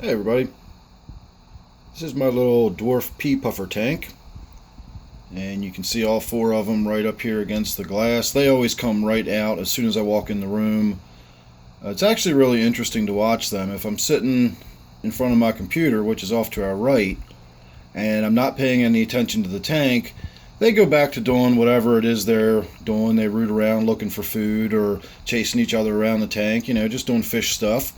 Hey everybody, this is my little dwarf pea puffer tank, and you can see all four of them right up here against the glass. They always come right out as soon as I walk in the room. It's actually really interesting to watch them. If I'm sitting in front of my computer, which is off to our right, and I'm not paying any attention to the tank, they go back to doing whatever it is they're doing. They root around looking for food or chasing each other around the tank, just doing fish stuff.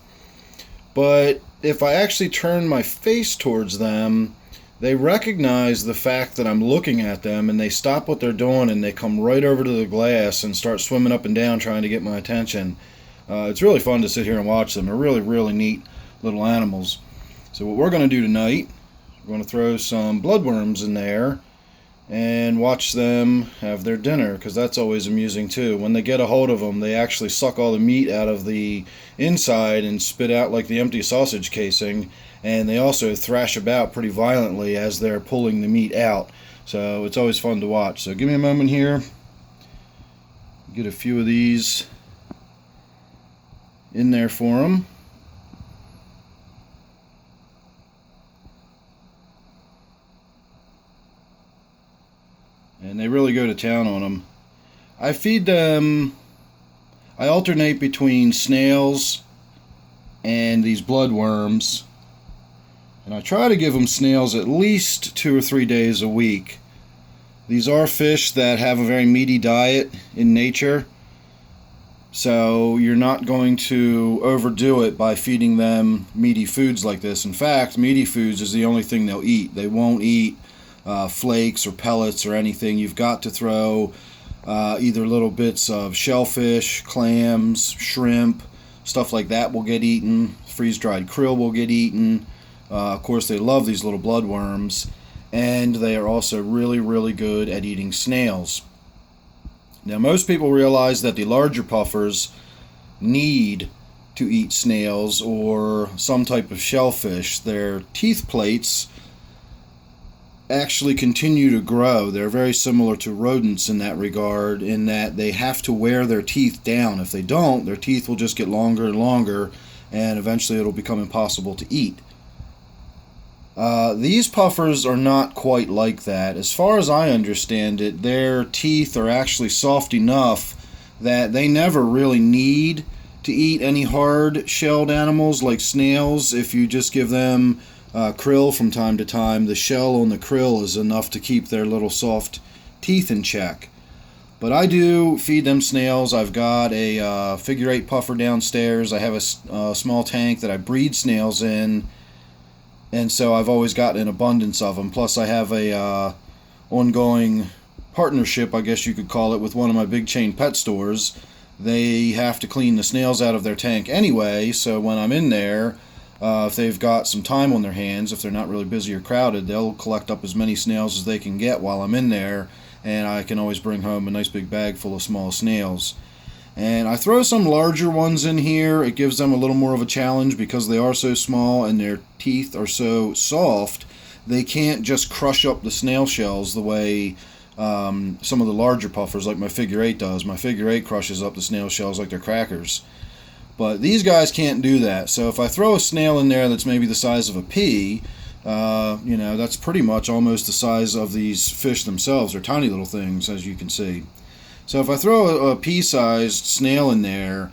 But if I actually turn my face towards them, they recognize the fact that I'm looking at them, and they stop what they're doing and they come right over to the glass and start swimming up and down trying to get my attention. It's really fun to sit here and watch them. They're really, really neat little animals. So what we're going to do tonight, we're going to throw some bloodworms in there and watch them have their dinner, because that's always amusing too. When they get a hold of them, they actually suck all the meat out of the inside and spit out like the empty sausage casing, and they also thrash about pretty violently as they're pulling the meat out. So it's always fun to watch. So give me a moment here. Get a few of these in there for them. And they really go to town on them. I feed them, I alternate between snails and these bloodworms, and I try to give them snails at least 2 or 3 days a week. These are fish that have a very meaty diet in nature, so you're not going to overdo it by feeding them meaty foods like this. In fact, meaty foods is the only thing they'll eat. They won't eat flakes or pellets or anything. You've got to throw either little bits of shellfish, clams, shrimp, stuff like that will get eaten. Freeze-dried krill will get eaten. Of course, they love these little bloodworms, and they are also really, really good at eating snails. Now, most people realize that the larger puffers need to eat snails or some type of shellfish. Their teeth plates actually continue to grow. They're very similar to rodents in that regard, in that they have to wear their teeth down. If they don't, their teeth will just get longer and longer, and eventually it'll become impossible to eat. These puffers are not quite like that. As far as I understand it, their teeth are actually soft enough that they never really need to eat any hard-shelled animals like snails. If you just give them krill from time to time, the shell on the krill is enough to keep their little soft teeth in check. But I do feed them snails. I've got a figure 8 puffer downstairs. I have a small tank that I breed snails in, and so I've always got an abundance of them. Plus I have a ongoing partnership, I guess you could call it, with one of my big chain pet stores. They have to clean the snails out of their tank anyway, so when I'm in there, if they've got some time on their hands, if they're not really busy or crowded, they'll collect up as many snails as they can get while I'm in there, and I can always bring home a nice big bag full of small snails. And I throw some larger ones in here. It gives them a little more of a challenge because they are so small and their teeth are so soft. They can't just crush up the snail shells the way some of the larger puffers like my figure 8 does. My figure 8 crushes up the snail shells like they're crackers. But these guys can't do that. So if I throw a snail in there that's maybe the size of a pea, that's pretty much almost the size of these fish themselves. They're tiny little things, as you can see. So if I throw a pea-sized snail in there,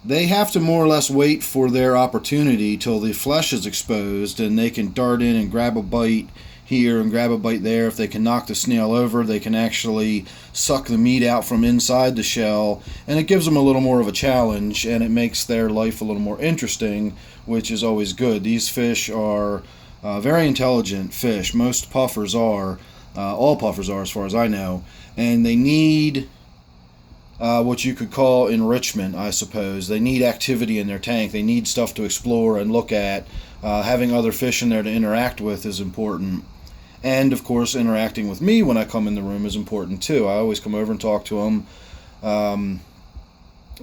they have to more or less wait for their opportunity till the flesh is exposed, and they can dart in and grab a bite here and grab a bite there. If they can knock the snail over, they can actually suck the meat out from inside the shell, and it gives them a little more of a challenge, and it makes their life a little more interesting, which is always good. These fish are very intelligent fish. Most puffers are. All puffers are, as far as I know, and they need what you could call enrichment, I suppose. They need activity in their tank. They need stuff to explore and look at. Having other fish in there to interact with is important. And, of course, interacting with me when I come in the room is important, too. I always come over and talk to them.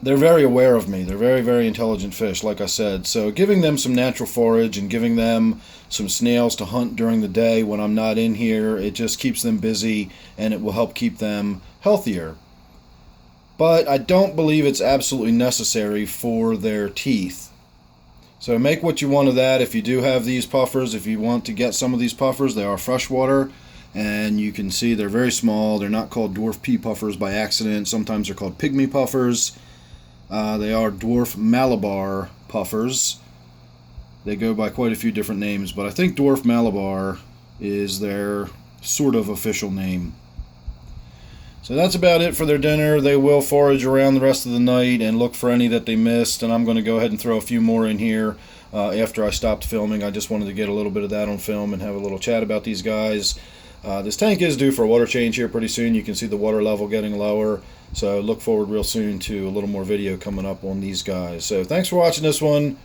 They're very aware of me. They're very, very intelligent fish, like I said. So giving them some natural forage and giving them some snails to hunt during the day when I'm not in here, it just keeps them busy, and it will help keep them healthier. But I don't believe it's absolutely necessary for their teeth. So make what you want of that. If you do have these puffers, if you want to get some of these puffers, they are freshwater. And you can see they're very small. They're not called dwarf pea puffers by accident. Sometimes they're called pygmy puffers. They are dwarf Malabar puffers. They go by quite a few different names, but I think dwarf Malabar is their sort of official name. So that's about it for their dinner. They will forage around the rest of the night and look for any that they missed, and I'm going to go ahead and throw a few more in here after I stopped filming. I just wanted to get a little bit of that on film and have a little chat about these guys. This tank is due for a water change here pretty soon. You can see the water level getting lower, so look forward real soon to a little more video coming up on these guys. So thanks for watching this one.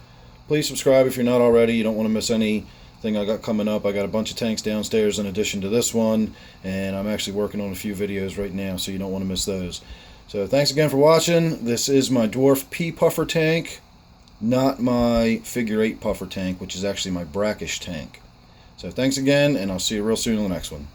Please subscribe if you're not already. You don't want to miss anything I got coming up. I got a bunch of tanks downstairs in addition to this one, and I'm actually working on a few videos right now, so you don't want to miss those. So thanks again for watching. This is my dwarf pea puffer tank, not my figure 8 puffer tank, which is actually my brackish tank. So thanks again, and I'll see you real soon on the next one.